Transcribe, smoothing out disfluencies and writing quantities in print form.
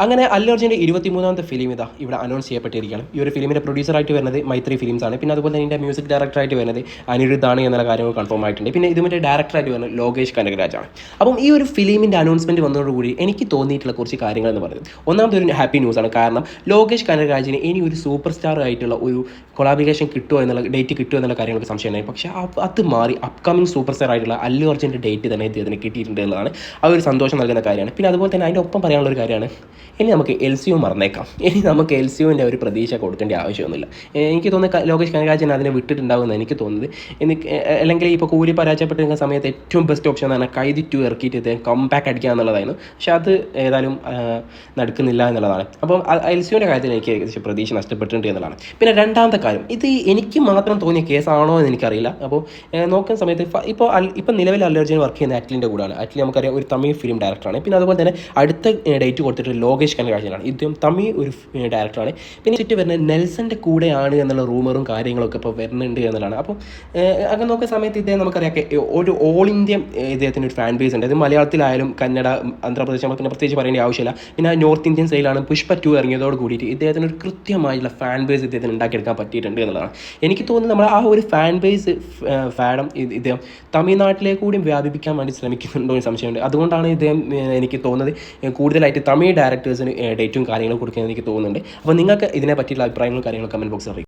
അങ്ങനെ അല്ലു അർജുൻ്റെ 23ാമത്തെ ഫിലിം ഇവിടെ അനൗൺസ് ചെയ്യപ്പെട്ടിരിക്കുകയാണ്. ഈ ഒരു ഫിലിമിൻ്റെ പ്രൊഡ്യൂസറായിട്ട് വരുന്നത് മൈത്രി ഫിലിംസ് ആണ്. പിന്നെ അതുപോലെ തന്നെ ഇതിൻ്റെ മ്യൂസിക് ഡയറക്ടറായിട്ട് വരുന്നത് അനിരുദ്ധാണ് എന്നുള്ള കാര്യങ്ങൾ കൺഫേം ആയിട്ടുണ്ട്. പിന്നെ ഇതിൻ്റെ ഡയറക്ടറായിട്ട് വരുന്നത് ലോകേഷ് കനകരാജാണ്. അപ്പം ഈ ഒരു ഫിലിമിൻ്റെ അനൗൺസ്മെൻറ്റ് വന്നതോടുകൂടി എനിക്ക് തോന്നിയിട്ടുള്ള കുറച്ച് കാര്യങ്ങൾ എന്ന് പറയുന്നത്, ഒന്നാമത്തെ ഒരു ഹാപ്പി ന്യൂസാണ്. കാരണം ലോകേഷ് കനകരാജിന് ഇനി ഒരു സൂപ്പർ സ്റ്റാർ ആയിട്ടുള്ള ഒരു കൊളാബിക്കേഷൻ കിട്ടുമോ എന്നുള്ള ഡേറ്റ് കിട്ടുമോ എന്നുള്ള കാര്യങ്ങൾക്ക് സംശയമുണ്ടായി. പക്ഷേ അത് മാറി അപ്കമിങ് സൂപ്പർ സ്റ്റാർ ആയിട്ടുള്ള അല്ലു അർജുൻ്റെ ഡേറ്റ് തന്നെ ഇതിന് കിട്ടിയിട്ടുണ്ട് എന്നുള്ളതാണ് ആ ഒരു സന്തോഷം നൽകുന്ന കാര്യമാണ്. പിന്നെ അതുപോലെ തന്നെ അതിൻ്റെ ഒപ്പം പറയാനുള്ള ഒരു കാര്യമാണ്, ഇനി നമുക്ക് LCU മറന്നേക്കാം. ഇനി നമുക്ക് LCUവിൻ്റെ ഒരു പ്രതീക്ഷ കൊടുക്കേണ്ട ആവശ്യമൊന്നുമില്ല. എനിക്ക് തോന്നുന്നത് ലോകേഷ് കനകരാജൻ അതിനെ വിട്ടിട്ടുണ്ടാകുമെന്ന് എനിക്ക് തോന്നുന്നത്. അല്ലെങ്കിൽ ഇപ്പോൾ കൂലി പരാജയപ്പെട്ടിരിക്കുന്ന സമയത്ത് ഏറ്റവും ബെസ്റ്റ് ഓപ്ഷൻ എന്ന് പറഞ്ഞാൽ കൈതി 2 ഇറക്കിയിട്ട് കംബാക്ക് അടിക്കുക എന്നുള്ളതായിരുന്നു. പക്ഷേ അത് ഏതായാലും നടക്കുന്നില്ല എന്നുള്ളതാണ്. അപ്പം LCUവിൻ്റെ കാര്യത്തിൽ എനിക്ക് ഏകദേശം പ്രതീക്ഷ നഷ്ടപ്പെട്ടിട്ടുണ്ട് എന്നുള്ളതാണ്. പിന്നെ രണ്ടാമത്തെ കാര്യം, ഇത് എനിക്ക് മാത്രം തോന്നിയ കേസാണോ എന്ന് എനിക്കറിയില്ല. അപ്പോൾ നോക്കുന്ന സമയത്ത് ഇപ്പോൾ നിലവിൽ അല്ലു അർജുൻ വർക്ക് ചെയ്യുന്ന അറ്റ്ലിൻ്റെ കൂടെയാണ്. അറ്റ്ലി നമുക്കറിയാം ഒരു തമിഴ് ഫിലിം ഡയറക്ടറാണ്. പിന്നെ അതുപോലെ തന്നെ അടുത്ത ഡേറ്റ് കൊടുത്തിട്ട് ലോകേഷ് കനകരാജനാണ്. ഇദ്ദേഹം തമിഴ് ഒരു ഡയറക്ടറാണ്. പിന്നെ ചുറ്റി വരുന്നത് നെൽസൻ്റെ കൂടെയാണ് എന്നുള്ള റൂമറും കാര്യങ്ങളൊക്കെ ഇപ്പോൾ വരുന്നുണ്ട് എന്നുള്ളതാണ്. അപ്പോൾ അങ്ങനെ നോക്കുന്ന സമയത്ത് ഇദ്ദേഹം നമുക്കറിയാം ഒരു ഓൾ ഇന്ത്യ ഇദ്ദേഹത്തിൻ്റെ ഒരു ഫാൻ ബേസ് ഉണ്ട്. അത് മലയാളത്തിലായാലും കന്നഡ, ആന്ധ്രാപ്രദേശ്, പിന്നെ പ്രത്യേകിച്ച് പറയേണ്ട ആവശ്യമില്ല. പിന്നെ നോർത്ത് ഇന്ത്യൻ സൈഡിലാണ് പുഷ്പ 2 ഇറങ്ങിയതോട് കൂടിയിട്ട് ഇദ്ദേഹത്തിന് ഒരു കൃത്യമായിട്ടുള്ള ഫാൻ ബേസ് ഇദ്ദേഹത്തിന് ഉണ്ടാക്കിയെടുക്കാൻ പറ്റിയിട്ടുണ്ട് എന്നുള്ളതാണ്. എനിക്ക് തോന്നുന്നത് നമ്മൾ ആ ഒരു ഫാൻ ബേസ് ഫാഡം ഇദ്ദേഹം തമിഴ്നാട്ടിലേക്ക് കൂടി വ്യാപിപ്പിക്കാൻ വേണ്ടി ശ്രമിക്കുന്നുണ്ടോ എന്ന് സംശയമുണ്ട്. അതുകൊണ്ടാണ് ഇദ്ദേഹം എനിക്ക് തോന്നുന്നത് കൂടുതലായിട്ട് തമിഴ് ഡയറക്ടേഴ്സിന് ഡേറ്റും കാര്യങ്ങളും കൊടുക്കുന്നത് എനിക്ക് തോന്നുന്നുണ്ട്. അപ്പോൾ നിങ്ങൾക്ക് ഇതിനെ പറ്റിയുള്ള അഭിപ്രായങ്ങളും കാര്യങ്ങളും കമൻറ്റ് ബോക്സിൽ അറിയിക്കും.